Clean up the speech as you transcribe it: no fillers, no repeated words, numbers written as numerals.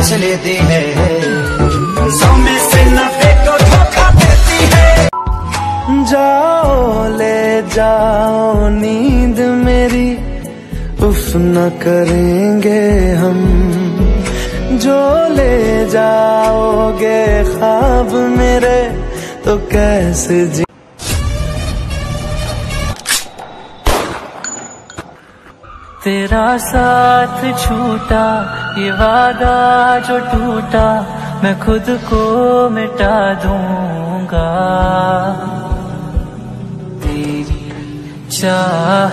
पूछ लेती है, 100 में से 90 को धोखा देती है। जाओ ले जाओ नींद मेरी, उफ न करेंगे हम। जो ले जाओगे ख्वाब मेरे तो कैसे जी। तेरा साथ छूटा, ये वादा जो टूटा, मैं खुद को मिटा दूंगा। तेरी चाह